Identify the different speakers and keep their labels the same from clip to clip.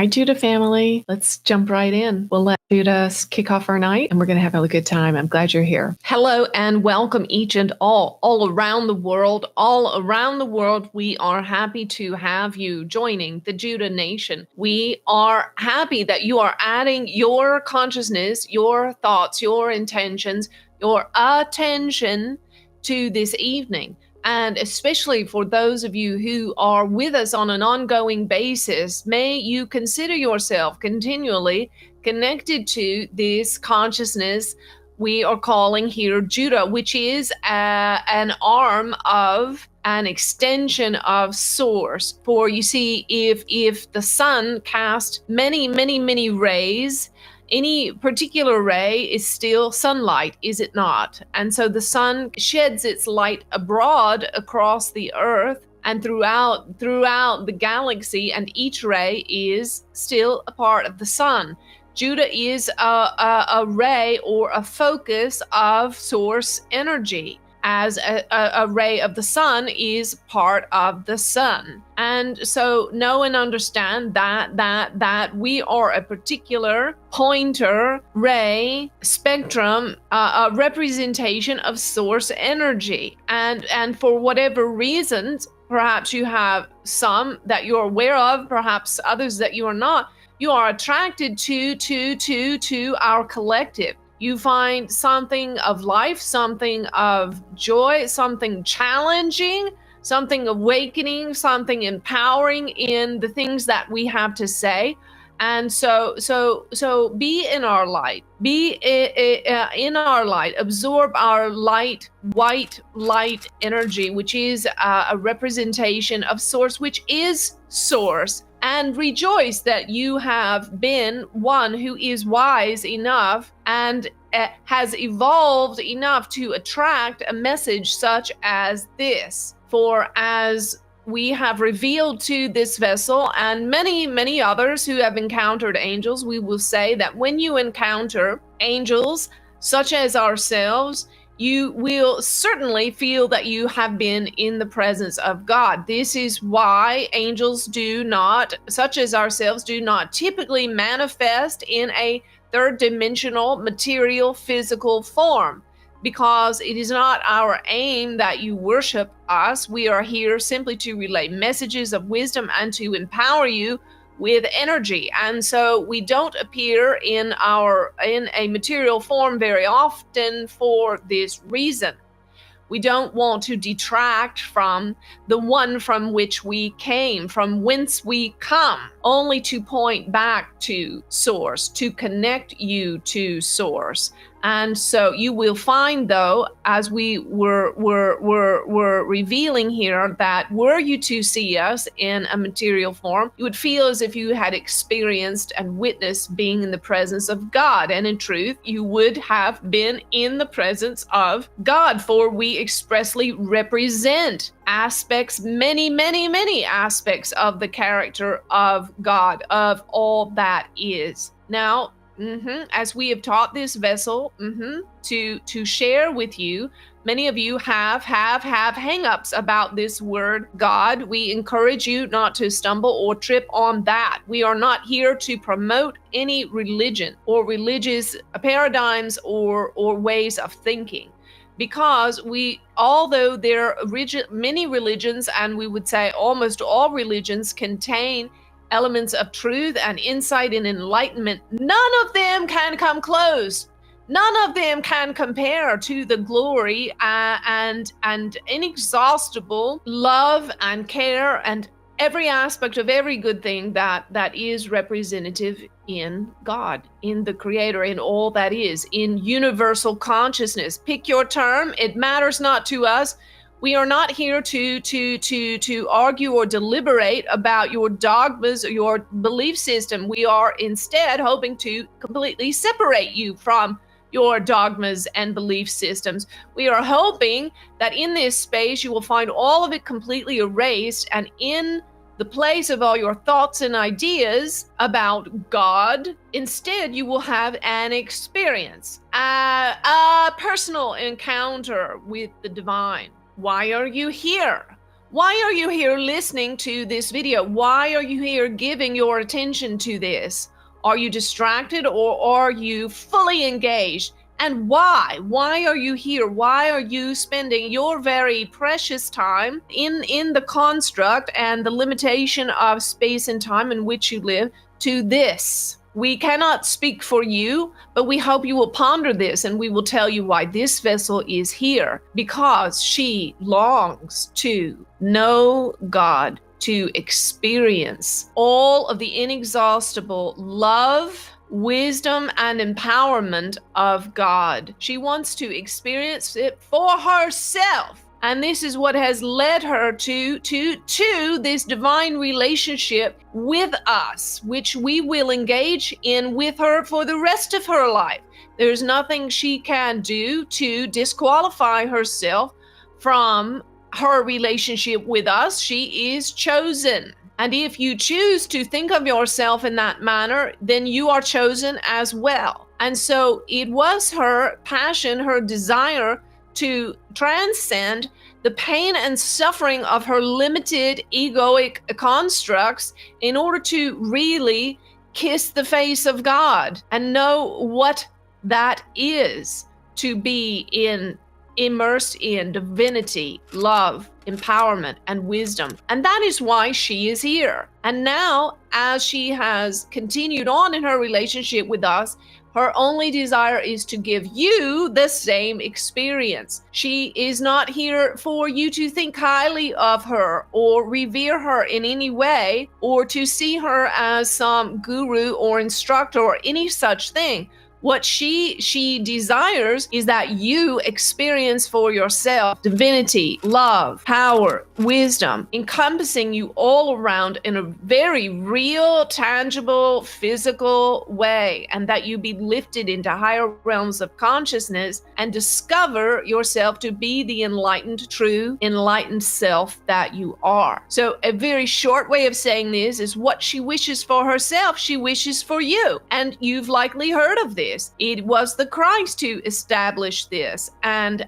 Speaker 1: Hi, Judah family. Let's jump right in. We'll let Judah kick off our night, and we're going to have a good time. I'm glad you're here. Hello and welcome each and all around the world. All around the world, we are happy to have you joining the Judah Nation. We are happy that you are adding your consciousness, your thoughts, your intentions, your attention to this evening. And especially for those of you who are with us on an ongoing basis, may you consider yourself continually connected to this consciousness we are calling here Judah, which is an arm of an extension of source. For you see, if the sun cast many rays, any particular ray is still sunlight, is it not? And so the sun sheds its light abroad across the earth and throughout the galaxy, and each ray is still a part of the sun. Judah is a ray or a focus of source energy, as a ray of the sun is part of the sun. And so know and understand that we are a particular pointer ray spectrum, a representation of source energy. And for whatever reasons, perhaps you have some that you're aware of, perhaps others that you are not, you are attracted to our collective. You find something of life, something of joy, something challenging, something awakening, something empowering in the things that we have to say. And so be in our light, be in our light, absorb our light, white light energy, which is a representation of source, which is source. And rejoice that you have been one who is wise enough and has evolved enough to attract a message such as this. For as we have revealed to this vessel and many others who have encountered angels, we will say that when you encounter angels such as ourselves, you will certainly feel that you have been in the presence of God. This is why angels do not, such as ourselves, do not typically manifest in a third dimensional material physical form, because it is not our aim that you worship us. We are here simply to relay messages of wisdom and to empower you with energy. And so we don't appear in a material form very often for this reason. We don't want to detract from the one from which we came, from whence we come, only to point back to source, to connect you to source. And so you will find, though, as we were revealing here, that were you to see us in a material form, you would feel as if you had experienced and witnessed being in the presence of God. And in truth, you would have been in the presence of God, for we expressly represent aspects, many aspects of the character of God, of all that is. Now, as we have taught this vessel to share with you, many of you have hang-ups about this word God. We encourage you not to stumble or trip on that. We are not here to promote any religion or religious paradigms or ways of thinking, because although there are many religions, and we would say almost all religions contain elements of truth and insight and enlightenment, none of them can come close. None of them can compare to the glory and inexhaustible love and care and every aspect of every good thing that is representative in God, in the Creator, in all that is, in universal consciousness. Pick your term, it matters not to us. We are not here to argue or deliberate about your dogmas or your belief system. We are instead hoping to completely separate you from your dogmas and belief systems. We are hoping that in this space you will find all of it completely erased, and in the place of all your thoughts and ideas about God, instead you will have an experience, a personal encounter with the divine. Why are you here? Why are you here listening to this video? Why are you here giving your attention to this? Are you distracted or are you fully engaged? And why? Why are you here? Why are you spending your very precious time in the construct and the limitation of space and time in which you live to this? We cannot speak for you, but we hope you will ponder this, and we will tell you why this vessel is here, because she longs to know God, to experience all of the inexhaustible love, wisdom, and empowerment of God. She wants to experience it for herself. And this is what has led her to this divine relationship with us, which we will engage in with her for the rest of her life. There's nothing she can do to disqualify herself from her relationship with us. She is chosen. And if you choose to think of yourself in that manner, then you are chosen as well. And so it was her passion, her desire to transcend the pain and suffering of her limited egoic constructs in order to really kiss the face of God and know what that is, to be immersed in divinity, love, empowerment, and wisdom. And that is why she is here. And now, as she has continued on in her relationship with us, her only desire is to give you the same experience. She is not here for you to think highly of her or revere her in any way, or to see her as some guru or instructor or any such thing. What she desires is that you experience for yourself divinity, love, power, wisdom, encompassing you all around in a very real, tangible, physical way, and that you be lifted into higher realms of consciousness and discover yourself to be the enlightened, true, enlightened self that you are. So a very short way of saying this is what she wishes for herself, she wishes for you. And you've likely heard of this. It was the Christ who established this, and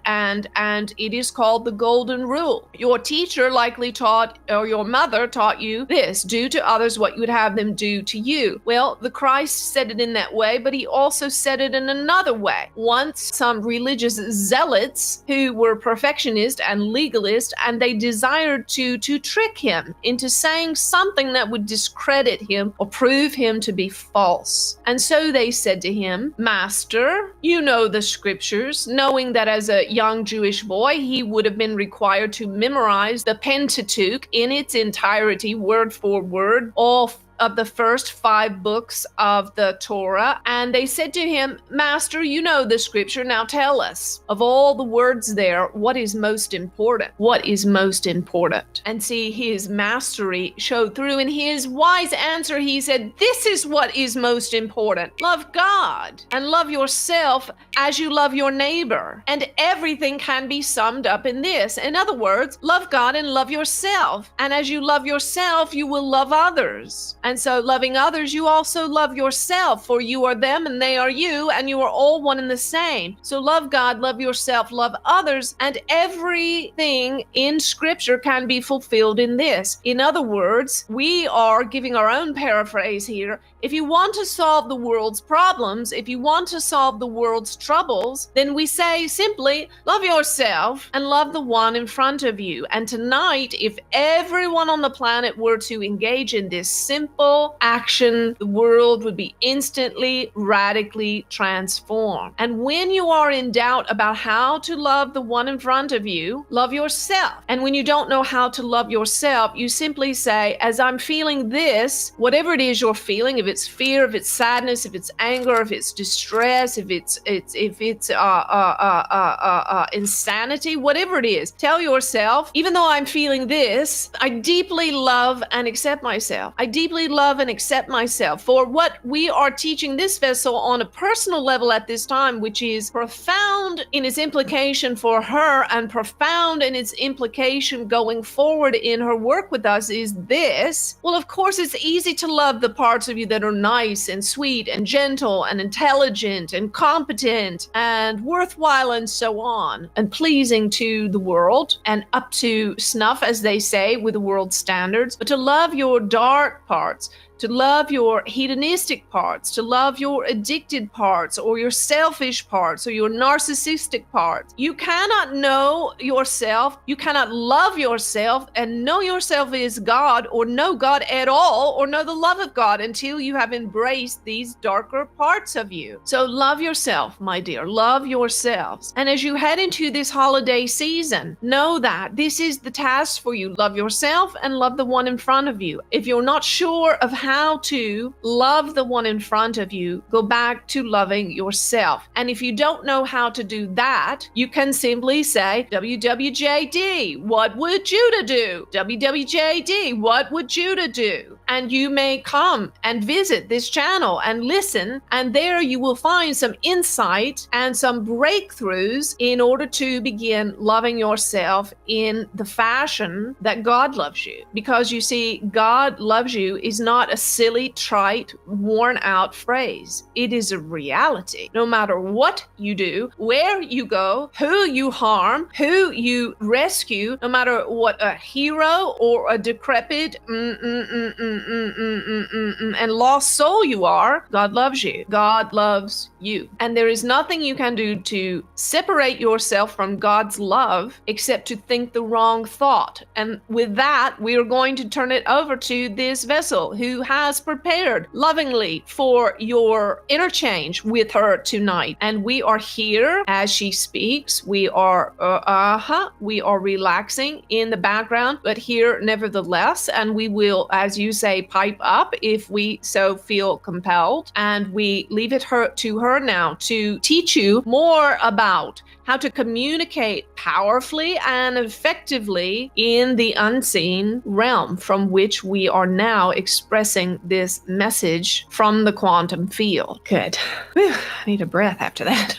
Speaker 1: it is called the golden rule. Your teacher likely taught, or your mother taught you this: do to others what you would have them do to you. Well, the Christ said it in that way, but he also said it in another way. Once some religious zealots who were perfectionist and legalist, and they desired to trick him into saying something that would discredit him or prove him to be false. And so they said to him, Master, you know the scriptures, knowing that as a young Jewish boy, he would have been required to memorize the Pentateuch in its entirety, word for word, all of the first 5 books of the Torah. And they said to him, Master, you know the scripture, now tell us, of all the words there, what is most important? What is most important? And see, his mastery showed through. In his wise answer, he said, this is what is most important. Love God and love yourself as you love your neighbor. And everything can be summed up in this. In other words, love God and love yourself. And as you love yourself, you will love others. And so loving others, you also love yourself, for you are them and they are you, and you are all one and the same. So love God, love yourself, love others, and everything in scripture can be fulfilled in this. In other words, we are giving our own paraphrase here. If you want to solve the world's problems, if you want to solve the world's troubles, then we say simply, love yourself and love the one in front of you. And tonight, if everyone on the planet were to engage in this simple action, the world would be instantly, radically transformed. And when you are in doubt about how to love the one in front of you, love yourself. And when you don't know how to love yourself, you simply say, as I'm feeling this, whatever it is you're feeling, if it's fear, if it's sadness, if it's anger, if it's distress, if it's insanity, whatever it is, tell yourself, even though I'm feeling this, I deeply love and accept myself. I deeply deeply love and accept myself for what we are teaching this vessel on a personal level at this time, which is profound in its implication for her and profound in its implication going forward in her work with us, is this. Well, of course, it's easy to love the parts of you that are nice and sweet and gentle and intelligent and competent and worthwhile and so on, and pleasing to the world and up to snuff, as they say, with the world's standards. But to love your dark parts, to love your hedonistic parts, to love your addicted parts or your selfish parts or your narcissistic parts. You cannot know yourself, you cannot love yourself and know yourself as God or know God at all or know the love of God until you have embraced these darker parts of you. So love yourself, my dear, love yourselves. And as you head into this holiday season, know that this is the task for you. Love yourself and love the one in front of you. If you're not sure of how to love the one in front of you, go back to loving yourself. And if you don't know how to do that, you can simply say, WWJD, what would Judah do? WWJD, what would Judah do? And you may come and visit this channel and listen, and there you will find some insight and some breakthroughs in order to begin loving yourself in the fashion that God loves you. Because you see, God loves you is not a silly, trite, worn out phrase. It is a reality. No matter what you do, where you go, who you harm, who you rescue, no matter what a hero or a decrepit and lost soul you are, God loves you. God loves you. And there is nothing you can do to separate yourself from God's love except to think the wrong thought. And with that, we are going to turn it over to this vessel who has prepared lovingly for your interchange with her tonight. And we are here as she speaks. We are relaxing in the background, but here nevertheless. And we will, as you say, pipe up if we so feel compelled. And we leave it to her now to teach you more about how to communicate powerfully and effectively in the unseen realm from which we are now expressing this message from the quantum field. Good. Whew, I need a breath after that.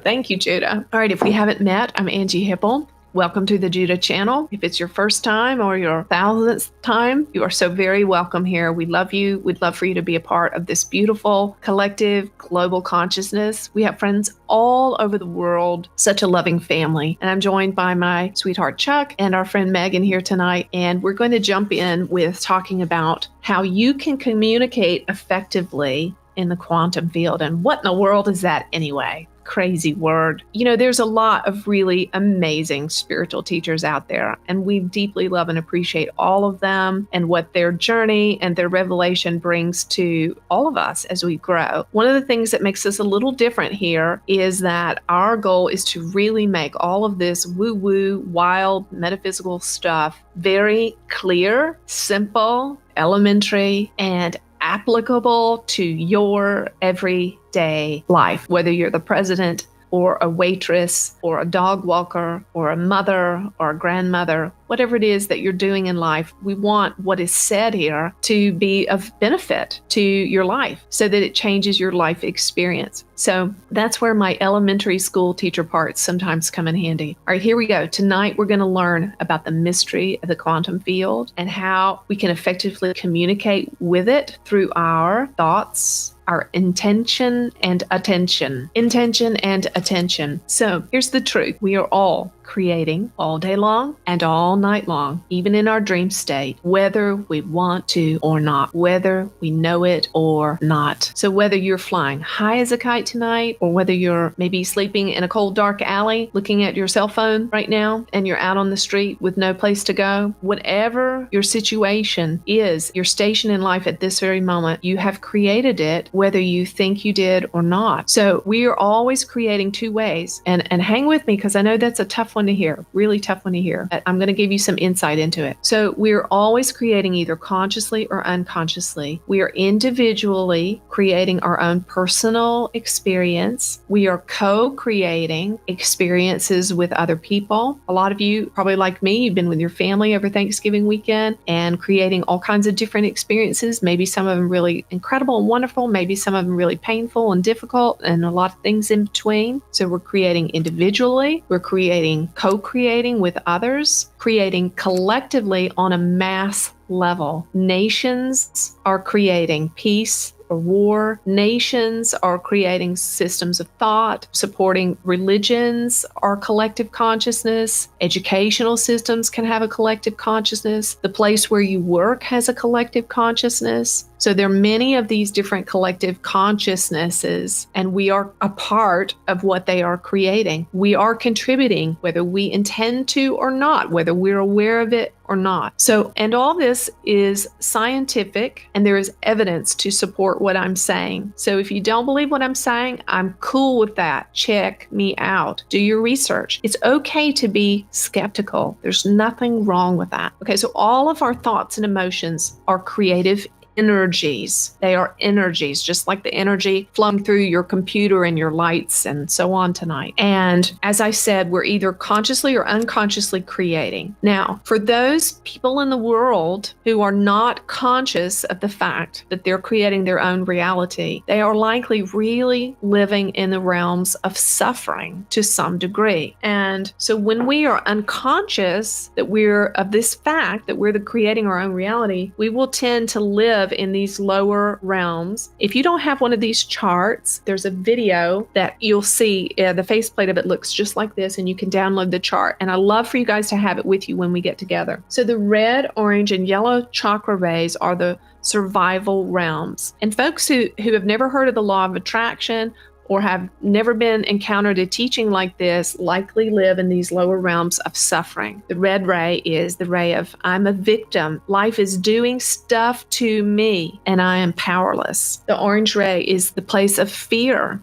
Speaker 1: Thank you, Judah. All right, if we haven't met, I'm Angie Hipple. Welcome to the Judah channel. If it's your first time or your 1000th time, you are so very welcome here. We love you. We'd love for you to be a part of this beautiful, collective, global consciousness. We have friends all over the world, such a loving family. And I'm joined by my sweetheart Chuck and our friend Megan here tonight. And we're going to jump in with talking about how you can communicate effectively in the quantum field. And what in the world is that anyway? Crazy word. You know, there's a lot of really amazing spiritual teachers out there, and we deeply love and appreciate all of them and what their journey and their revelation brings to all of us as we grow. One of the things that makes us a little different here is that our goal is to really make all of this woo-woo, wild, metaphysical stuff very clear, simple, elementary, and applicable to your everyday life, whether you're the president or a waitress or a dog walker or a mother or a grandmother, whatever it is that you're doing in life. We want what is said here to be of benefit to your life so that it changes your life experience. So that's where my elementary school teacher parts sometimes come in handy. All right, here we go. Tonight, we're going to learn about the mystery of the quantum field and how we can effectively communicate with it through our thoughts, our intention and attention. Intention and attention. So here's the truth. We are all creating all day long and all night long, even in our dream state, whether we want to or not, whether we know it or not. So whether you're flying high as a kite tonight, or whether you're maybe sleeping in a cold, dark alley, looking at your cell phone right now, and you're out on the street with no place to go, whatever your situation is, your station in life at this very moment, you have created it, whether you think you did or not. So we are always creating two ways. And hang with me, because I know that's a tough one to hear, really tough one to hear. But I'm going to give you some insight into it. So we're always creating either consciously or unconsciously. We are individually creating our own personal experience. We are co-creating experiences with other people. A lot of you, probably like me, you've been with your family over Thanksgiving weekend and creating all kinds of different experiences. Maybe some of them really incredible and wonderful, maybe some of them really painful and difficult, and a lot of things in between. So we're creating individually, we're creating, co-creating with others, creating collectively on a mass level. Nations are creating peace or war. Nations are creating systems of thought, supporting religions or collective consciousness. Educational systems can have a collective consciousness. The place where you work has a collective consciousness. So there are many of these different collective consciousnesses, and we are a part of what they are creating. We are contributing, whether we intend to or not, whether we're aware of it or not. So, and all this is scientific, and there is evidence to support what I'm saying. So if you don't believe what I'm saying, I'm cool with that. Check me out. Do your research. It's okay to be skeptical. There's nothing wrong with that. Okay, so all of our thoughts and emotions are creative energies. They are energies, just like the energy flowing through your computer and your lights and so on tonight. And as I said, we're either consciously or unconsciously creating. Now, for those people in the world who are not conscious of the fact that they're creating their own reality, they are likely really living in the realms of suffering to some degree. And so when we are unconscious that we're of this fact that we're the creating our own reality, we will tend to live in these lower realms. If you don't have one of these charts, there's a video that you'll see, the faceplate of it looks just like this, and you can download the chart. And I love for you guys to have it with you when we get together. So the red, orange, and yellow chakra rays are the survival realms. And folks who have never heard of the law of attraction or have never been encountered a teaching like this likely live in these lower realms of suffering. The red ray is the ray of, I'm a victim. Life is doing stuff to me and I am powerless. The orange ray is the place of fear.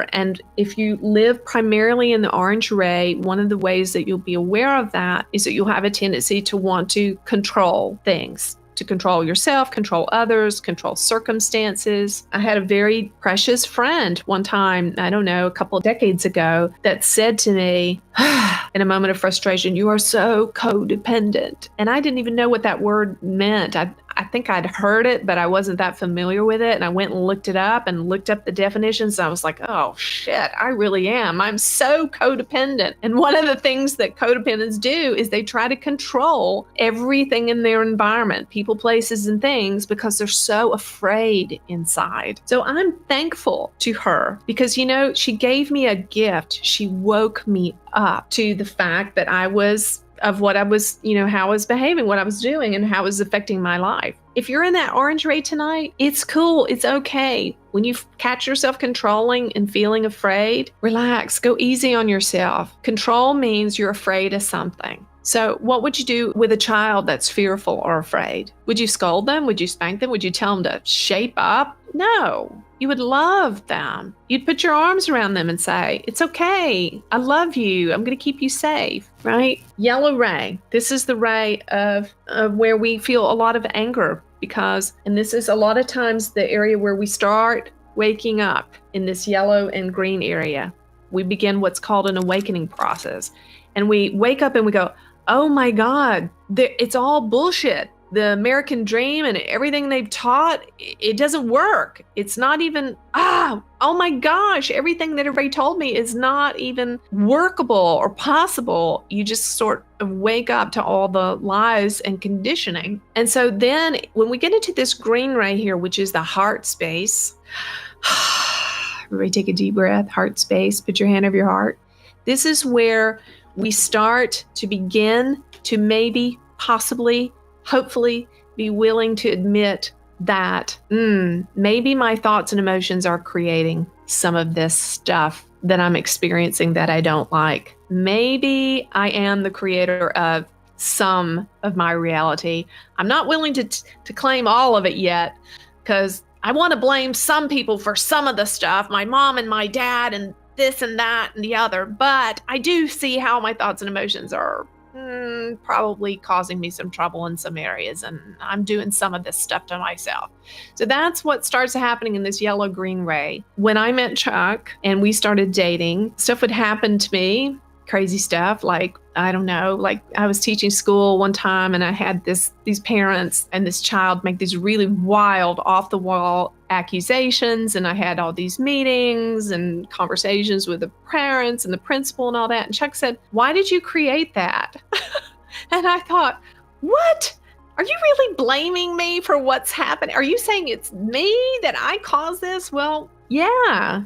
Speaker 1: And if you live primarily in the orange ray, one of the ways that you'll be aware of that is that you'll have a tendency to want to control things, to control yourself, control others, control circumstances. I had a very precious friend one time, I don't know, a couple of decades ago, that said to me, in a moment of frustration, you are so codependent. And I didn't even know what that word meant. I think I'd heard it, but I wasn't that familiar with it. And I went and looked it up and looked up the definitions. I was like, oh shit, I really am. I'm so codependent. And one of the things that codependents do is they try to control everything in their environment, people, places, and things, because they're so afraid inside. So I'm thankful to her because, she gave me a gift. She woke me up to the fact that I was of what I was, how I was behaving, what I was doing, and how it was affecting my life. If you're in that orange ray tonight, it's cool. It's okay. When you catch yourself controlling and feeling afraid, relax, go easy on yourself. Control means you're afraid of something. So what would you do with a child that's fearful or afraid? Would you scold them? Would you spank them? Would you tell them to shape up? No. You would love them. You'd put your arms around them and say, it's okay. I love you. I'm going to keep you safe, right? Yellow ray. This is the ray of where we feel a lot of anger because, and this is a lot of times the area where we start waking up in this yellow and green area. We begin what's called an awakening process. And we wake up and we go, oh my God, it's all bullshit. The American dream and everything they've taught, it doesn't work. It's not even, oh my gosh, everything that everybody told me is not even workable or possible. You just sort of wake up to all the lies and conditioning. And so then when we get into this green ray here, which is the heart space, everybody take a deep breath, heart space, put your hand over your heart. This is where we start to begin to maybe, possibly, hopefully be willing to admit that maybe my thoughts and emotions are creating some of this stuff that I'm experiencing that I don't like. Maybe I am the creator of some of my reality. I'm not willing to claim all of it yet because I want to blame some people for some of the stuff, my mom and my dad and this and that and the other, but I do see how my thoughts and emotions are probably causing me some trouble in some areas, and I'm doing some of this stuff to myself. So that's what starts happening in this yellow-green ray. When I met Chuck and we started dating, stuff would happen to me, crazy stuff, like, I don't know, like I was teaching school one time and I had these parents and this child make these really wild, off-the-wall accusations, and I had all these meetings and conversations with the parents and the principal and all that. And Chuck said, "Why did you create that?" And I thought, what? Are you really blaming me for what's happening? Are you saying it's me that I caused this? Well, yeah,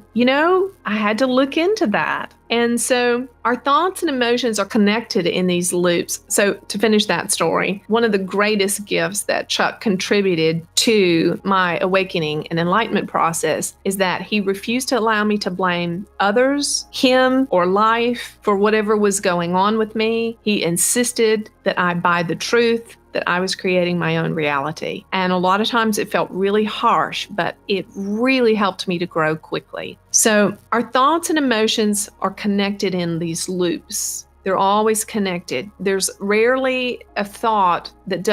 Speaker 1: I had to look into that. And so our thoughts and emotions are connected in these loops. So to finish that story, one of the greatest gifts that Chuck contributed to my awakening and enlightenment process is that he refused to allow me to blame others, him, or life for whatever was going on with me. He insisted that I buy the truth, that I was creating my own reality. And a lot of times it felt really harsh, but it really helped me to grow quickly. So our thoughts and emotions are connected in these loops. They're always connected. There's rarely a thought that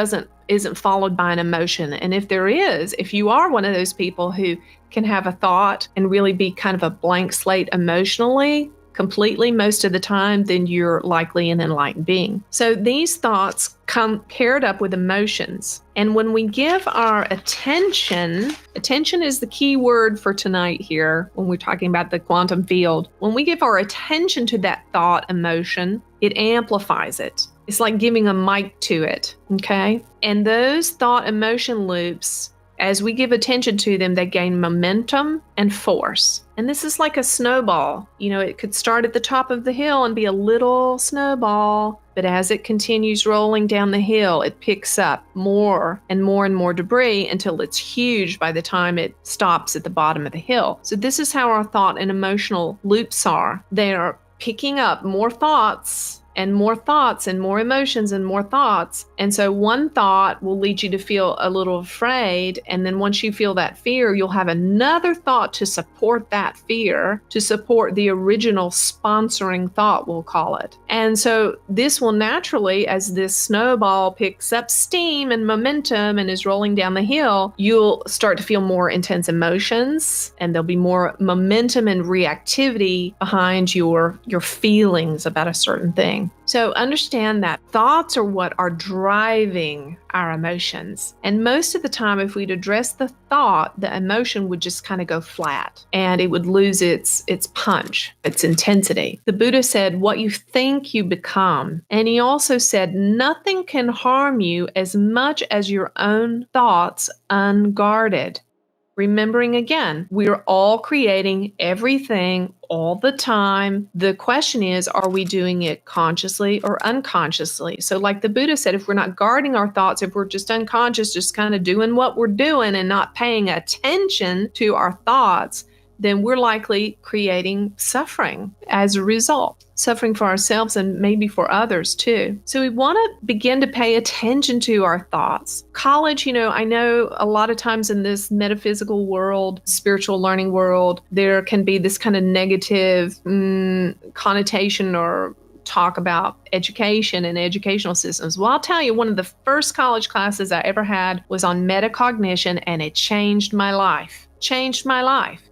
Speaker 1: isn't followed by an emotion. And if there is, if you are one of those people who can have a thought and really be kind of a blank slate emotionally, completely most of the time, then you're likely an enlightened being. So these thoughts come paired up with emotions. And when we give our attention is the key word for tonight here when we're talking about the quantum field. When we give our attention to that thought emotion, it amplifies it. It's like giving a mic to it, okay? And those thought emotion loops, as we give attention to them, they gain momentum and force. And this is like a snowball. It could start at the top of the hill and be a little snowball, but as it continues rolling down the hill, it picks up more and more and more debris until it's huge by the time it stops at the bottom of the hill. So this is how our thought and emotional loops are. They are picking up more thoughts and more thoughts and more emotions and more thoughts. And so one thought will lead you to feel a little afraid. And then once you feel that fear, you'll have another thought to support that fear, to support the original sponsoring thought, we'll call it. And so this will naturally, as this snowball picks up steam and momentum and is rolling down the hill, you'll start to feel more intense emotions, and there'll be more momentum and reactivity behind your feelings about a certain thing. So understand that thoughts are what are driving our emotions. And most of the time, if we'd address the thought, the emotion would just kind of go flat and it would lose its punch, its intensity. The Buddha said, "What you think, you become." And he also said, "Nothing can harm you as much as your own thoughts unguarded." Remembering again, we're all creating everything all the time. The question is, are we doing it consciously or unconsciously? So like the Buddha said, if we're not guarding our thoughts, if we're just unconscious, just kind of doing what we're doing and not paying attention to our thoughts, then we're likely creating suffering as a result. Suffering for ourselves and maybe for others too. So we want to begin to pay attention to our thoughts. College, I know a lot of times in this metaphysical world, spiritual learning world, there can be this kind of negative connotation or talk about education and educational systems. Well, I'll tell you, one of the first college classes I ever had was on metacognition, and it changed my life.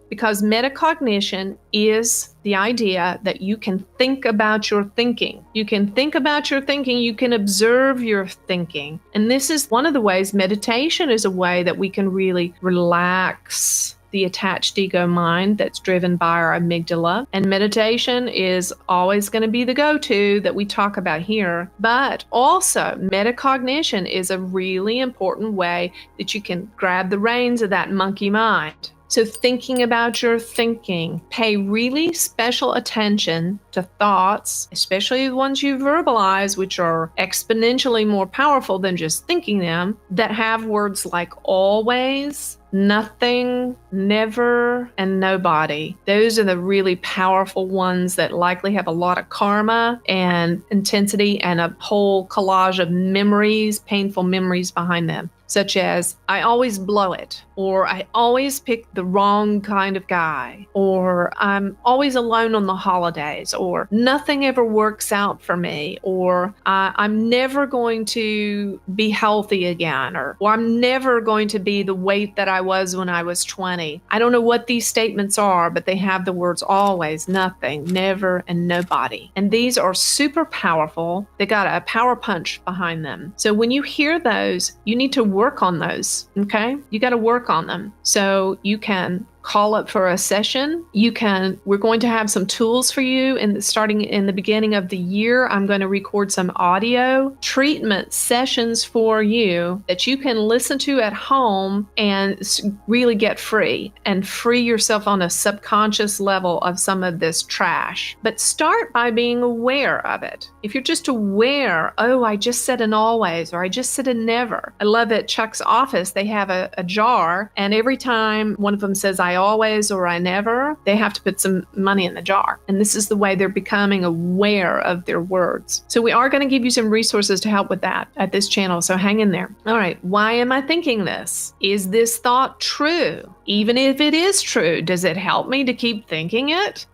Speaker 1: Because metacognition is the idea that you can think about your thinking. You can think about your thinking, you can observe your thinking. And this is one of the ways meditation is a way that we can really relax the attached ego mind that's driven by our amygdala. And meditation is always going to be the go-to that we talk about here. But also, metacognition is a really important way that you can grab the reins of that monkey mind. So thinking about your thinking, pay really special attention to thoughts, especially the ones you verbalize, which are exponentially more powerful than just thinking them, that have words like always, nothing, never, and nobody. Those are the really powerful ones that likely have a lot of karma and intensity and a whole collage of memories, painful memories behind them. such as, I always blow it, or I always pick the wrong kind of guy, or I'm always alone on the holidays, or nothing ever works out for me, or I'm never going to be healthy again, or I'm never going to be the weight that I was when I was 20. I don't know what these statements are, but they have the words always, nothing, never, and nobody. And these are super powerful. They got a power punch behind them. So when you hear those, you need to work on those, okay? You got to work on them. So you can call up for a session. We're going to have some tools for you, and starting in the beginning of the year, I'm going to record some audio treatment sessions for you that you can listen to at home and really get free and free yourself on a subconscious level of some of this trash. But start by being aware of it. If you're just aware, oh, I just said an always, or I just said a never. I love at Chuck's office, they have a jar, and every time one of them says I always or I never, they have to put some money in the jar. And this is the way they're becoming aware of their words. So we are going to give you some resources to help with that at this channel. So hang in there. All right. Why am I thinking this? Is this thought true? Even if it is true, does it help me to keep thinking it?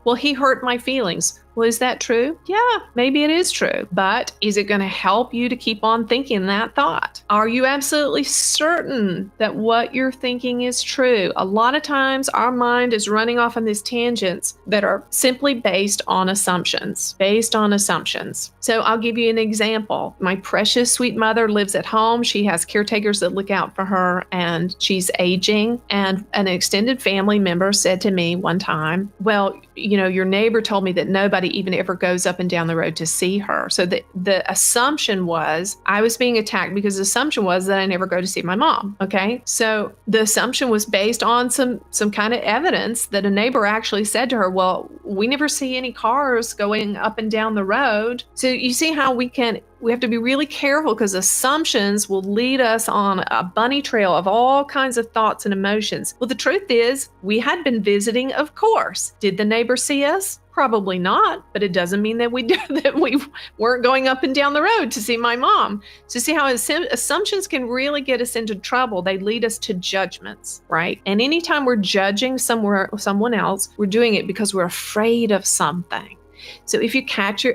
Speaker 1: Well, he hurt my feelings. Well, is that true? Yeah, maybe it is true. But is it going to help you to keep on thinking that thought? Are you absolutely certain that what you're thinking is true? A lot of times our mind is running off on these tangents that are simply based on assumptions. So I'll give you an example. My precious sweet mother lives at home. She has caretakers that look out for her, and she's aging. And an extended family member said to me one time, well, your neighbor told me that nobody even ever goes up and down the road to see her. So the assumption was I was being attacked because the assumption was that I never go to see my mom. Okay. So the assumption was based on some kind of evidence that a neighbor actually said to her, well, we never see any cars going up and down the road. So you see how we have to be really careful, because assumptions will lead us on a bunny trail of all kinds of thoughts and emotions. Well, the truth is we had been visiting, of course. Did the neighbor see us? Probably not, but it doesn't mean that we weren't going up and down the road to see my mom. So see how assumptions can really get us into trouble. They lead us to judgments, right? And anytime we're judging someone else, we're doing it because we're afraid of something. So if you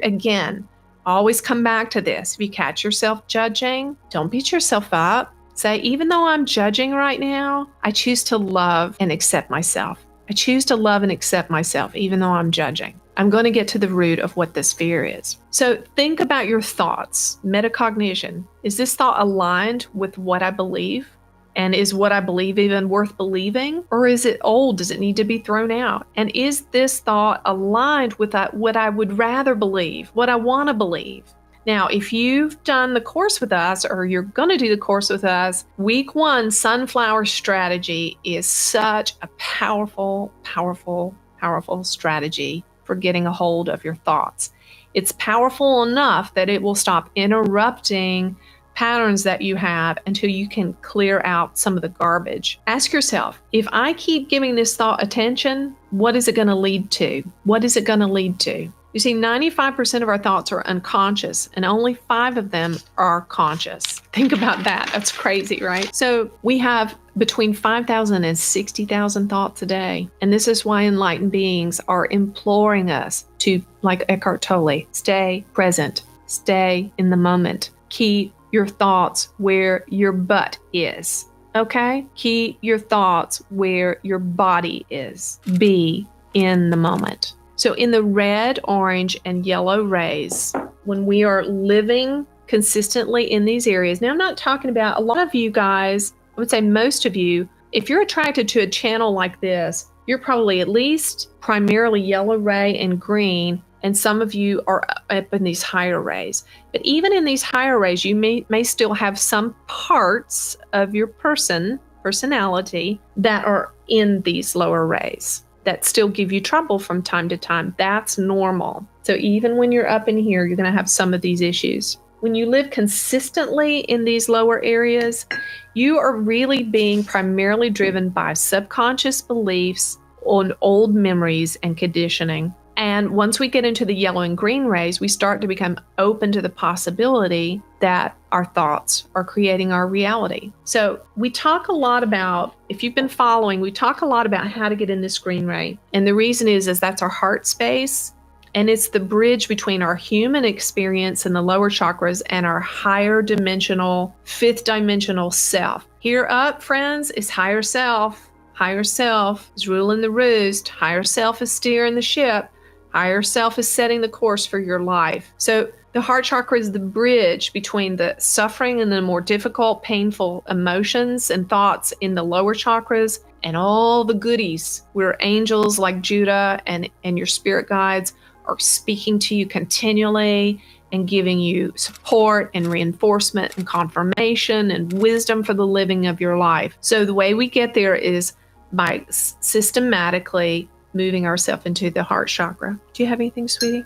Speaker 1: again, always come back to this. If you catch yourself judging, don't beat yourself up. Say, even though I'm judging right now, I choose to love and accept myself. I choose to love and accept myself, even though I'm judging. I'm going to get to the root of what this fear is. So think about your thoughts. Metacognition. Is this thought aligned with what I believe? And is what I believe even worth believing? Or is it old? Does it need to be thrown out? And is this thought aligned with what I would rather believe, what I want to believe? Now, if you've done the course with us, or you're going to do the course with us, week 1 sunflower strategy is such a powerful, powerful, powerful strategy for getting a hold of your thoughts. It's powerful enough that it will stop interrupting patterns that you have until you can clear out some of the garbage. Ask yourself, if I keep giving this thought attention, what is it going to lead to? What is it going to lead to? You see, 95% of our thoughts are unconscious, and only 5 of them are conscious. Think about that. That's crazy, right? So we have between 5,000 and 60,000 thoughts a day. And this is why enlightened beings are imploring us to, like Eckhart Tolle, stay present, stay in the moment. Keep your thoughts where your butt is. Okay? Keep your thoughts where your body is. Be in the moment. So in the red, orange, and yellow rays, when we are living consistently in these areas, now I'm not talking about a lot of you guys, I would say most of you, if you're attracted to a channel like this, you're probably at least primarily yellow ray and green, and some of you are up in these higher rays. But even in these higher rays, you may still have some parts of your personality that are in these lower rays that still give you trouble from time to time. That's normal. So even when you're up in here, you're going to have some of these issues. When you live consistently in these lower areas, you are really being primarily driven by subconscious beliefs on old memories and conditioning. And once we get into the yellow and green rays, we start to become open to the possibility that our thoughts are creating our reality. So we talk a lot about, if you've been following, we talk a lot about how to get in this green ray. And the reason is that's our heart space. And it's the bridge between our human experience in the lower chakras and our higher dimensional, fifth dimensional self. Here up, friends, is higher self. Higher self is ruling the roost. Higher self is steering the ship. Higher self is setting the course for your life. So the heart chakra is the bridge between the suffering and the more difficult, painful emotions and thoughts in the lower chakras and all the goodies where angels like Judah and your spirit guides are speaking to you continually and giving you support and reinforcement and confirmation and wisdom for the living of your life. So the way we get there is by systematically moving ourselves into the heart chakra. Do you have anything, sweetie?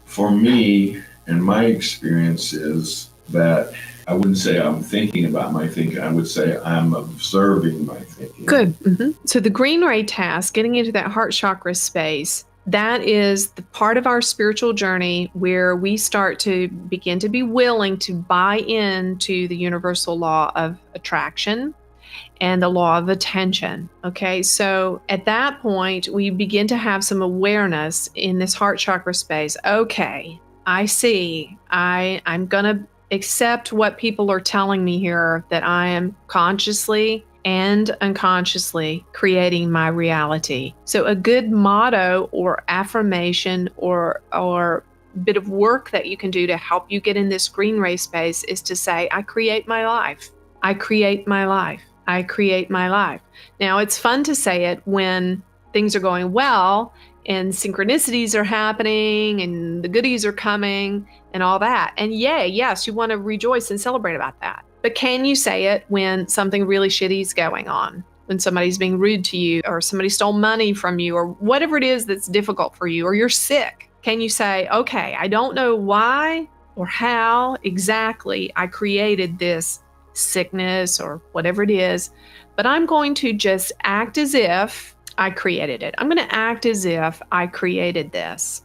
Speaker 2: For me, and my experience is that I wouldn't say I'm thinking about my thinking. I would say I'm observing my thinking.
Speaker 1: Good. So the green ray task, getting into that heart chakra space, that is the part of our spiritual journey where we start to begin to be willing to buy into the universal law of attraction and the law of attention. Okay, so at that point, we begin to have some awareness in this heart chakra space. Okay, I see. I'm going to accept what people are telling me here, that I am consciously and unconsciously creating my reality. So a good motto or affirmation or bit of work that you can do to help you get in this green ray space is to say, I create my life. I create my life. I create my life. Now, it's fun to say it when things are going well and synchronicities are happening and the goodies are coming and all that. And yay, yes, you want to rejoice and celebrate about that. But can you say it when something really shitty is going on? When somebody's being rude to you or somebody stole money from you or whatever it is that's difficult for you or you're sick? Can you say, okay, I don't know why or how exactly I created this sickness or whatever it is, but I'm going to just act as if I created it. I'm going to act as if I created this.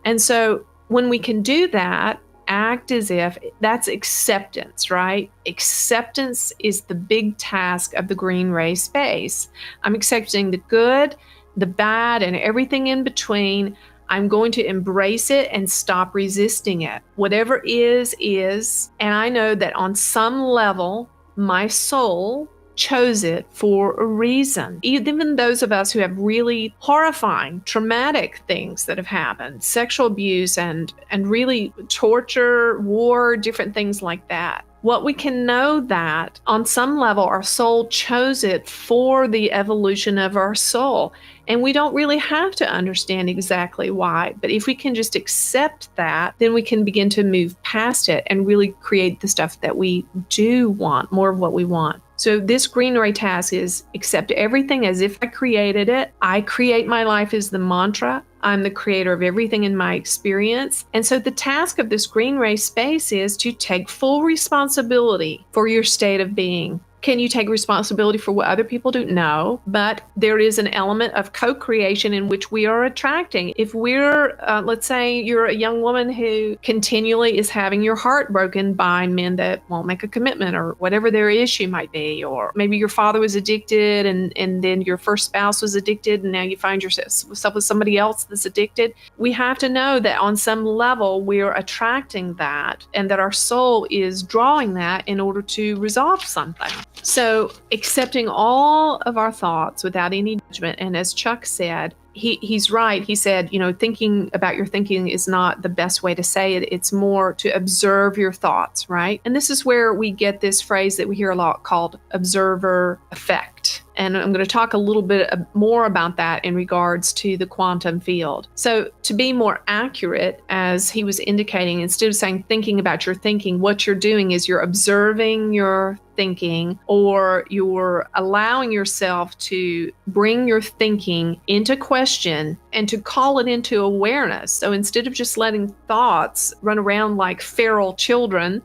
Speaker 1: And so when we can do that, act as if, that's acceptance, right? Acceptance is the big task of the green ray space. I'm accepting the good, the bad, and everything in between. I'm going to embrace it and stop resisting it. Whatever is. And I know that on some level, my soul chose it for a reason. Even those of us who have really horrifying, traumatic things that have happened, sexual abuse and really torture, war, different things like that. What we can know that on some level, our soul chose it for the evolution of our soul. And we don't really have to understand exactly why. But if we can just accept that, then we can begin to move past it and really create the stuff that we do want, more of what we want. So this green ray task is accept everything as if I created it. I create my life is the mantra. I'm the creator of everything in my experience. And so the task of this green ray space is to take full responsibility for your state of being. Can you take responsibility for what other people do? No, but there is an element of co-creation in which we are attracting. If we're, let's say you're a young woman who continually is having your heart broken by men that won't make a commitment or whatever their issue might be, or maybe your father was addicted and then your first spouse was addicted and now you find yourself with somebody else that's addicted. We have to know that on some level we're attracting that and that our soul is drawing that in order to resolve something. So accepting all of our thoughts without any judgment. And as Chuck said, he's right. He said, thinking about your thinking is not the best way to say it. It's more to observe your thoughts, right? And this is where we get this phrase that we hear a lot called observer effect. And I'm going to talk a little bit more about that in regards to the quantum field. So to be more accurate, as he was indicating, instead of saying thinking about your thinking, what you're doing is you're observing your thinking, or you're allowing yourself to bring your thinking into question and to call it into awareness. So instead of just letting thoughts run around like feral children,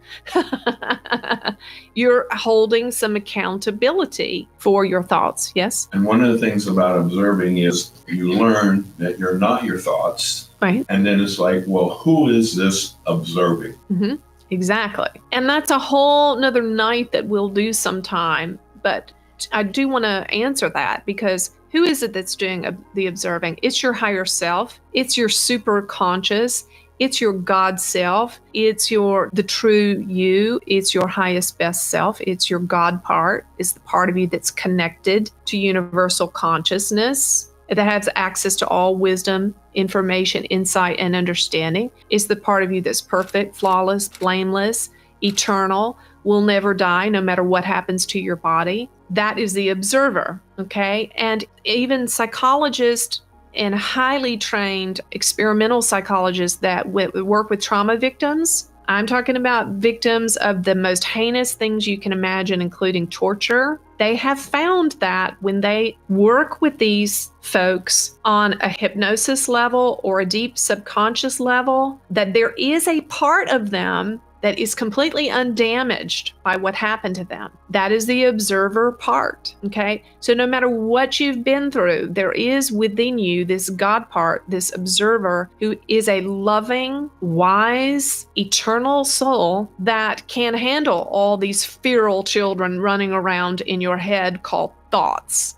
Speaker 1: you're holding some accountability for your thoughts. Yes?
Speaker 2: And one of the things about observing is you learn that you're not your thoughts.
Speaker 1: Right.
Speaker 2: And then it's like, well, who is this observing?
Speaker 1: Mm-hmm. Exactly. And that's a whole nother night that we'll do sometime. But I do want to answer that, because who is it that's doing the observing? It's your higher self. It's your super conscious. It's your God self. It's the true you. It's your highest best self. It's your God part. It's the part of you that's connected to universal consciousness, that has access to all wisdom, information, insight, and understanding. It's the part of you that's perfect, flawless, blameless, eternal, will never die no matter what happens to your body. That is the observer, okay? And even psychologists and highly trained experimental psychologists that work with trauma victims, I'm talking about victims of the most heinous things you can imagine, including torture. They have found that when they work with these folks on a hypnosis level or a deep subconscious level, that there is a part of them that is completely undamaged by what happened to them. That is the observer part, okay? So no matter what you've been through, there is within you this God part, this observer, who is a loving, wise, eternal soul that can handle all these feral children running around in your head called thoughts.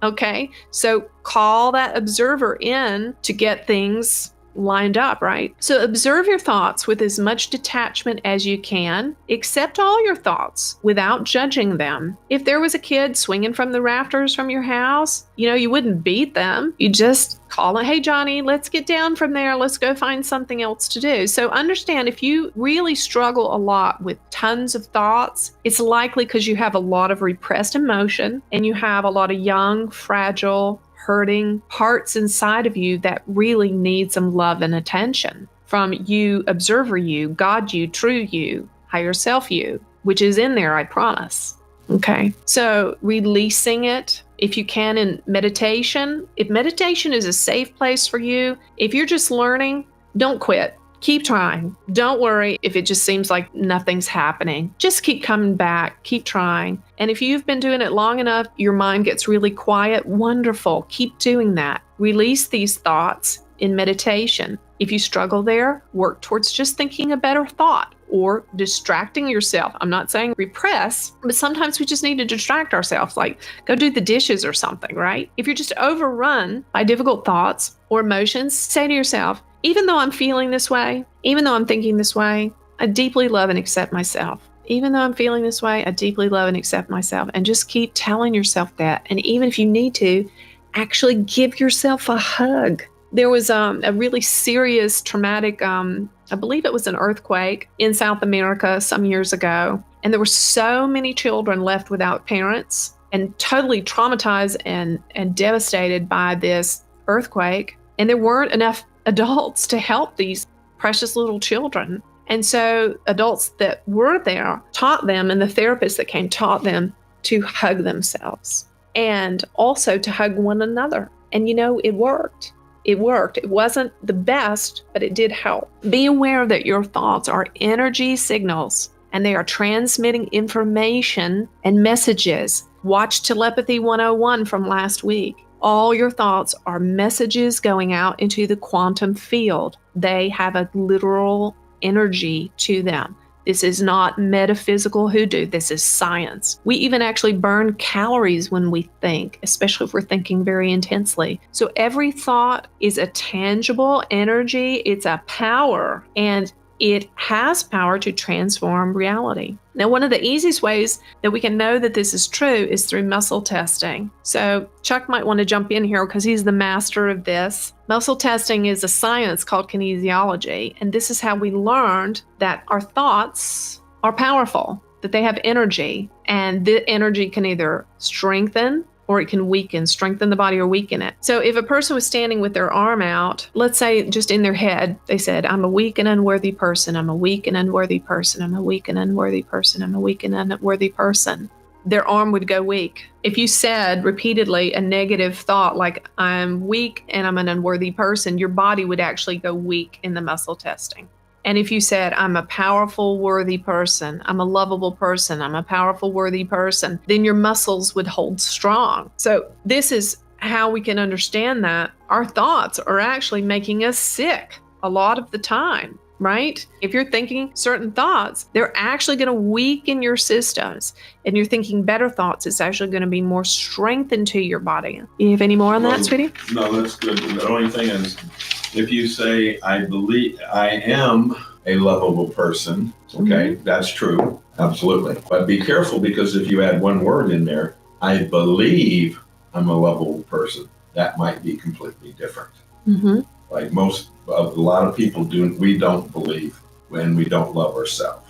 Speaker 1: Okay, so call that observer in to get things lined up, right? So observe your thoughts with as much detachment as you can. Accept all your thoughts without judging them. If there was a kid swinging from the rafters from your house, you wouldn't beat them. You just call it, hey, Johnny, let's get down from there. Let's go find something else to do. So understand, if you really struggle a lot with tons of thoughts, it's likely because you have a lot of repressed emotion and you have a lot of young, fragile, hurting parts inside of you that really need some love and attention from you, observer you, God you, true you, higher self you, which is in there, I promise. Okay, so releasing it, if you can, in meditation. If meditation is a safe place for you, if you're just learning, don't quit. Keep trying. Don't worry if it just seems like nothing's happening. Just keep coming back. Keep trying. And if you've been doing it long enough, your mind gets really quiet. Wonderful. Keep doing that. Release these thoughts in meditation. If you struggle there, work towards just thinking a better thought or distracting yourself. I'm not saying repress, but sometimes we just need to distract ourselves, like go do the dishes or something, right? If you're just overrun by difficult thoughts or emotions, say to yourself, even though I'm feeling this way, even though I'm thinking this way, I deeply love and accept myself. Even though I'm feeling this way, I deeply love and accept myself. And just keep telling yourself that. And even if you need to, actually give yourself a hug. There was a really serious traumatic, I believe it was an earthquake in South America some years ago. And there were so many children left without parents and totally traumatized and devastated by this earthquake. And there weren't enough adults to help these precious little children. And so adults that were there taught them, and the therapists that came taught them to hug themselves and also to hug one another. And it worked. It worked. It wasn't the best, but it did help. Be aware that your thoughts are energy signals and they are transmitting information and messages. Watch Telepathy 101 from last week. All your thoughts are messages going out into the quantum field. They have a literal energy to them. This is not metaphysical hoodoo. This is science. We even actually burn calories when we think, especially if we're thinking very intensely. So every thought is a tangible energy. It's a power, and it has power to transform reality. Now, one of the easiest ways that we can know that this is true is through muscle testing. So Chuck might want to jump in here because he's the master of this. Muscle testing is a science called kinesiology, and this is how we learned that our thoughts are powerful, that they have energy, and the energy can either strengthen or it can weaken, strengthen the body or weaken it. So if a person was standing with their arm out, let's say just in their head, they said, I'm a weak and unworthy person. I'm a weak and unworthy person. I'm a weak and unworthy person. I'm a weak and unworthy person. Their arm would go weak. If you said repeatedly a negative thought like, I'm weak and I'm an unworthy person, your body would actually go weak in the muscle testing. And if you said, I'm a powerful, worthy person, I'm a lovable person, I'm a powerful, worthy person, then your muscles would hold strong. So this is how we can understand that our thoughts are actually making us sick a lot of the time, right? If you're thinking certain thoughts, they're actually going to weaken your systems. And you're thinking better thoughts, it's actually going to be more strength into your body. You have any more on that, sweetie?
Speaker 2: No, that's good. The only thing is, if you say, I believe I am a lovable person, okay, that's true, absolutely. But be careful, because if you add one word in there, I believe I'm a lovable person, that might be completely different. Like a lot of people do, we don't believe when we don't love ourselves.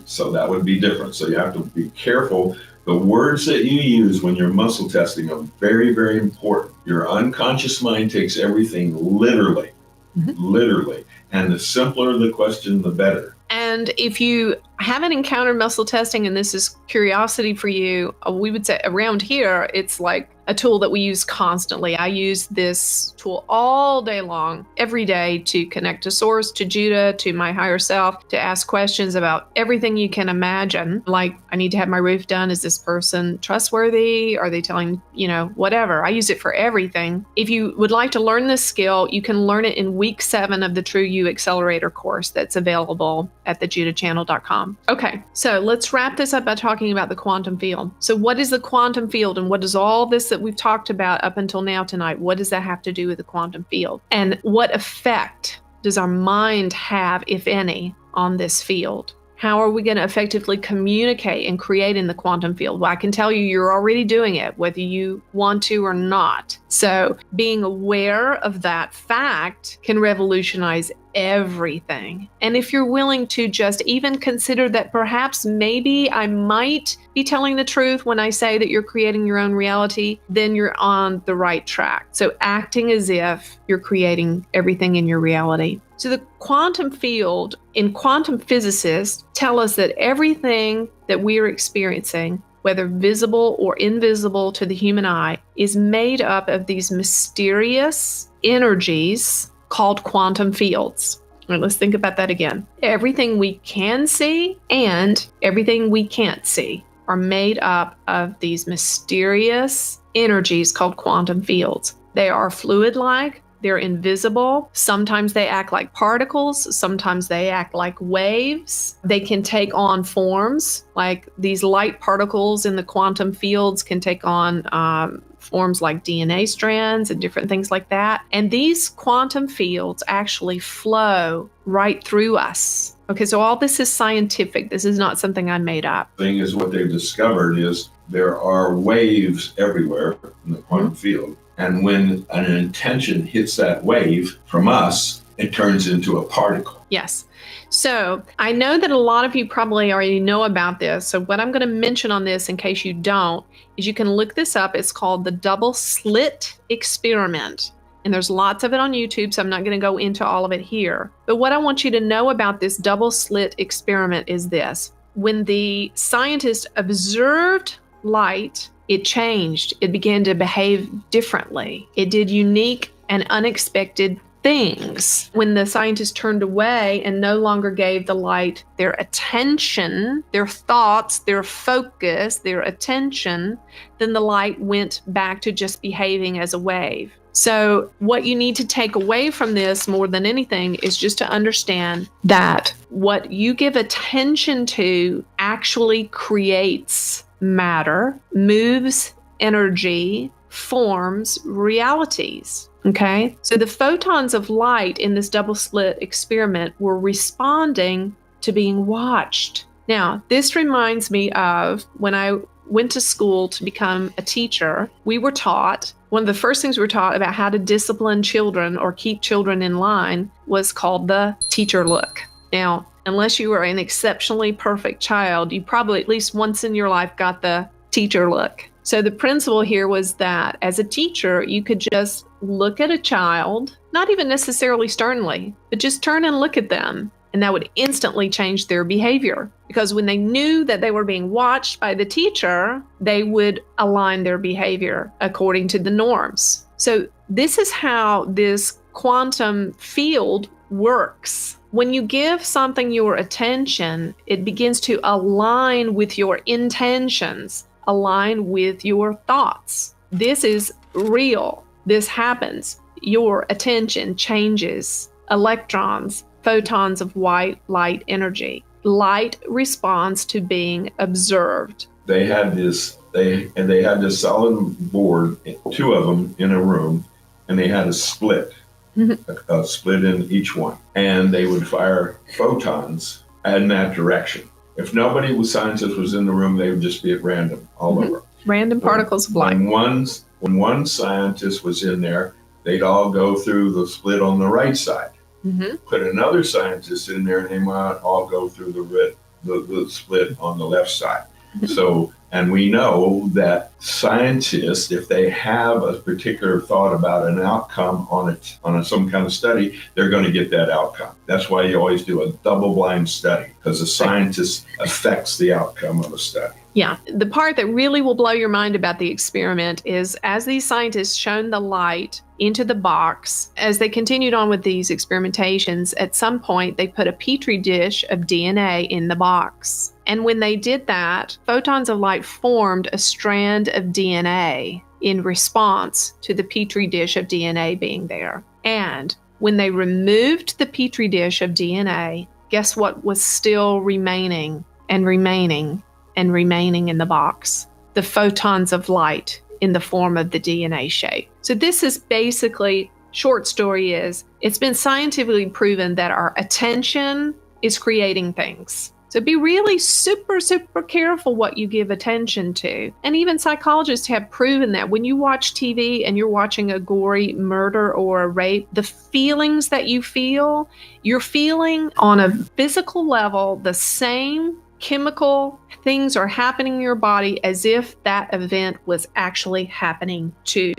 Speaker 2: So that would be different. So you have to be careful. The words that you use when you're muscle testing are very, very important. Your unconscious mind takes everything literally, literally. And the simpler the question, the better.
Speaker 1: And if you haven't encountered muscle testing and this is curiosity for you, we would say around here, it's like a tool that we use constantly. I use this tool all day long, every day, to connect to source, to Judah, to my higher self, to ask questions about everything you can imagine. Like, I need to have my roof done. Is this person trustworthy? Are they telling, whatever. I use it for everything. If you would like to learn this skill, you can learn it in week 7 of the True You Accelerator course that's available at thejudahchannel.com. Okay, so let's wrap this up by talking about the quantum field. So what is the quantum field, and what does all this that we've talked about up until now tonight, what does that have to do with the quantum field? And what effect does our mind have, if any, on this field? How are we going to effectively communicate and create in the quantum field? Well, I can tell you, you're already doing it, whether you want to or not. So being aware of that fact can revolutionize everything. And if you're willing to just even consider that perhaps maybe I might be telling the truth when I say that you're creating your own reality, then you're on the right track. So acting as if you're creating everything in your reality. So the quantum field, in quantum physicists, tell us that everything that we are experiencing, whether visible or invisible to the human eye, is made up of these mysterious energies called quantum fields. All right, let's think about that again. Everything we can see and everything we can't see are made up of these mysterious energies called quantum fields. They are fluid-like. They're invisible. Sometimes they act like particles. Sometimes they act like waves. They can take on forms, like these light particles in the quantum fields can take on forms like DNA strands and different things like that. And these quantum fields actually flow right through us. Okay, so all this is scientific. This is not something I made up.
Speaker 2: The thing is, what they've discovered is there are waves everywhere in the quantum field. And when an intention hits that wave from us, it turns into a particle.
Speaker 1: Yes. So I know that a lot of you probably already know about this. So what I'm going to mention on this, in case you don't, is you can look this up. It's called the double slit experiment. And there's lots of it on YouTube, so I'm not going to go into all of it here. But what I want you to know about this double slit experiment is this. When the scientists observed light, it changed. It began to behave differently. It did unique and unexpected things. When the scientists turned away and no longer gave the light their attention, their thoughts, their focus, their attention, then the light went back to just behaving as a wave. So what you need to take away from this more than anything is just to understand that what you give attention to actually creates matter, moves energy, forms realities. Okay, so the photons of light in this double slit experiment were responding to being watched. Now, this reminds me of when I went to school to become a teacher. We were taught, one of the first things we were taught about how to discipline children or keep children in line was called the teacher look. Now, unless you were an exceptionally perfect child, you probably at least once in your life got the teacher look. So the principle here was that as a teacher, you could just look at a child, not even necessarily sternly, but just turn and look at them. And that would instantly change their behavior. Because when they knew that they were being watched by the teacher, they would align their behavior according to the norms. So this is how this quantum field works. When you give something your attention, it begins to align with your intentions, align with your thoughts. This is real. This happens. Your attention changes electrons, photons of white light energy. Light responds to being observed.
Speaker 2: They had this solid board, two of them in a room, and they had a split. A split in each one, and they would fire photons in that direction. If nobody was scientist was in the room, they would just be at random all over.
Speaker 1: Random particles of light.
Speaker 2: When one scientist was in there, they'd all go through the split on the right side. Put another scientist in there, and they might all go through the split on the left side. So, and we know that scientists, if they have a particular thought about an outcome on some kind of study, they're going to get that outcome. That's why you always do a double-blind study, because the scientist affects the outcome of a study.
Speaker 1: Yeah. The part that really will blow your mind about the experiment is as these scientists shone the light into the box, as they continued on with these experimentations, at some point they put a petri dish of DNA in the box. And when they did that, photons of light formed a strand of DNA in response to the petri dish of DNA being there. And when they removed the petri dish of DNA, guess what was still remaining and remaining and remaining in the box? The photons of light in the form of the DNA shape. So this is basically, short story is, it's been scientifically proven that our attention is creating things. So be really super, super careful what you give attention to. And even psychologists have proven that when you watch TV and you're watching a gory murder or a rape, the feelings that you feel, you're feeling on a physical level the same chemical things are happening in your body as if that event was actually happening to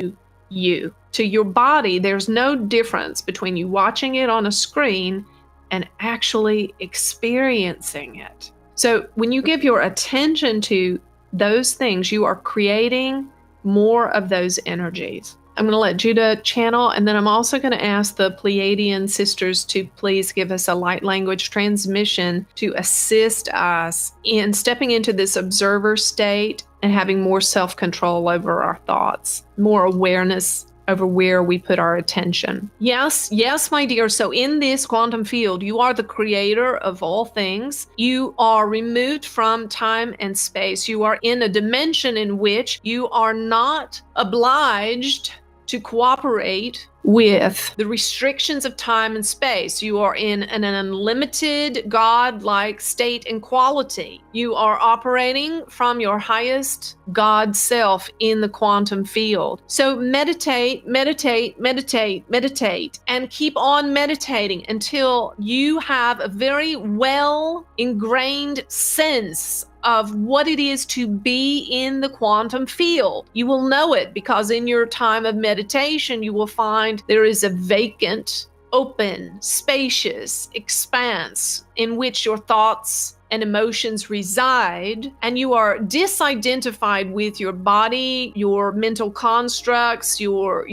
Speaker 1: you. To your body, there's no difference between you watching it on a screen and actually experiencing it. So when you give your attention to those things, you are creating more of those energies. I'm going to let Judah channel, and then I'm also going to ask the Pleiadian sisters to please give us a light language transmission to assist us in stepping into this observer state and having more self-control over our thoughts, more awareness over where we put our attention. Yes, my dear. So in this quantum field, you are the creator of all things. You are removed from time and space. You are in a dimension in which you are not obliged to cooperate with the restrictions of time and space. You are in an unlimited God-like state and quality. You are operating from your highest God self in the quantum field. So meditate, meditate, meditate, meditate, and keep on meditating until you have a very well ingrained sense of what it is to be in the quantum field. You will know it because in your time of meditation, you will find there is a vacant, open, spacious expanse in which your thoughts and emotions reside, and you are disidentified with your body, your mental constructs, your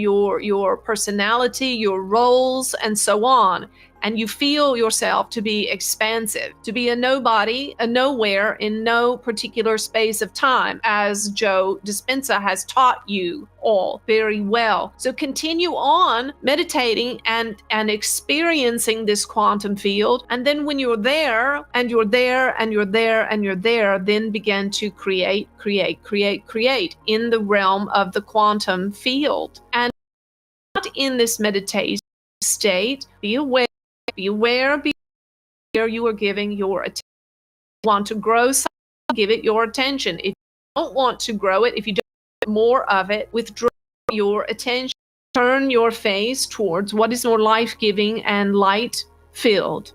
Speaker 1: personality, your roles, and so on. And you feel yourself to be expansive, to be a nobody, a nowhere in no particular space of time, as Joe Dispenza has taught you all very well. So continue on meditating and experiencing this quantum field. And then when you're there, and you're there, and you're there, and you're there, then begin to create in the realm of the quantum field. And not in this meditation state, be aware, be aware you are giving your attention. If you want to grow something, give it your attention. If you don't want to grow it, if you don't want more of it, withdraw your attention. Turn your face towards what is more life-giving and light-filled.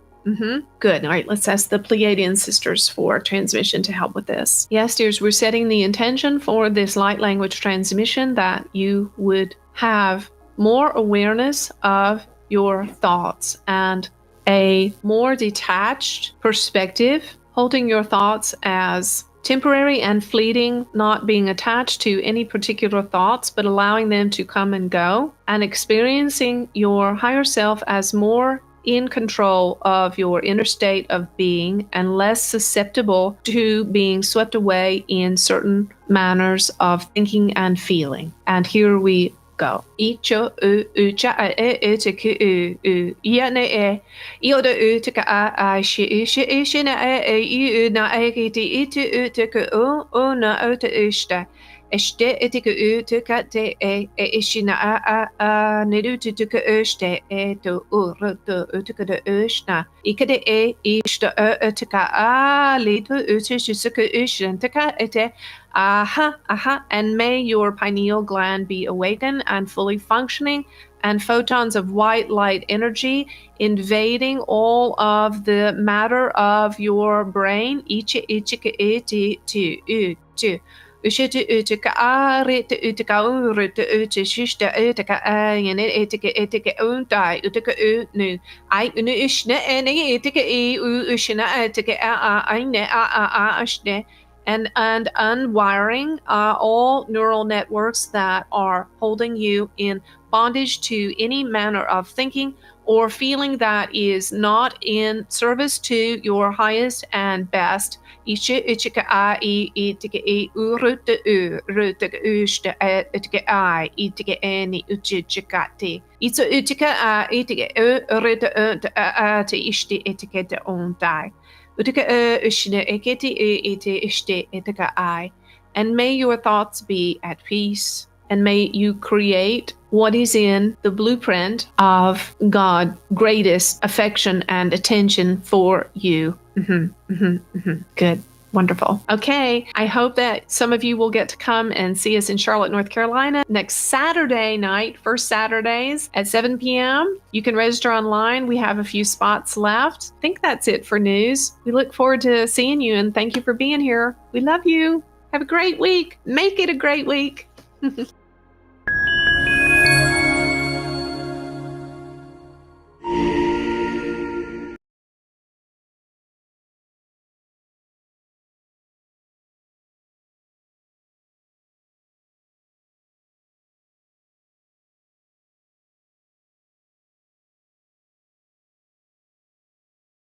Speaker 1: Good. All right, let's ask the Pleiadian sisters for transmission to help with this. Yes, dears, we're setting the intention for this light language transmission that you would have more awareness of your thoughts and a more detached perspective, holding your thoughts as temporary and fleeting, not being attached to any particular thoughts, but allowing them to come and go, and experiencing your higher self as more in control of your inner state of being and less susceptible to being swept away in certain manners of thinking and feeling. And here we go. Icho ucha etike ya ne e ioda utika a shi na e na ekiti itu utika o na ota usta este etika utika te ishina a nedu tuka uste to uruto utika de usna ikade ishta utika a litu utishuka ushantaka ete and may your pineal gland be awakened and fully functioning, and photons of white light energy invading all of the matter of your brain. Ushita utika arita utika urita utishishta utika ayan etika untai utika nu I unu ishna ene etika ushna etika aine ashne. And unwiring all neural networks that are holding you in bondage to any manner of thinking or feeling that is not in service to your highest and best. And may your thoughts be at peace, and may you create what is in the blueprint of God's greatest affection and attention for you. Good. Wonderful. Okay, I hope that some of you will get to come and see us in Charlotte, North Carolina next Saturday night, first Saturdays at 7 p.m. You can register online. We have a few spots left. I think that's it for news. We look forward to seeing you, and thank you for being here. We love you. Have a great week. Make it a great week.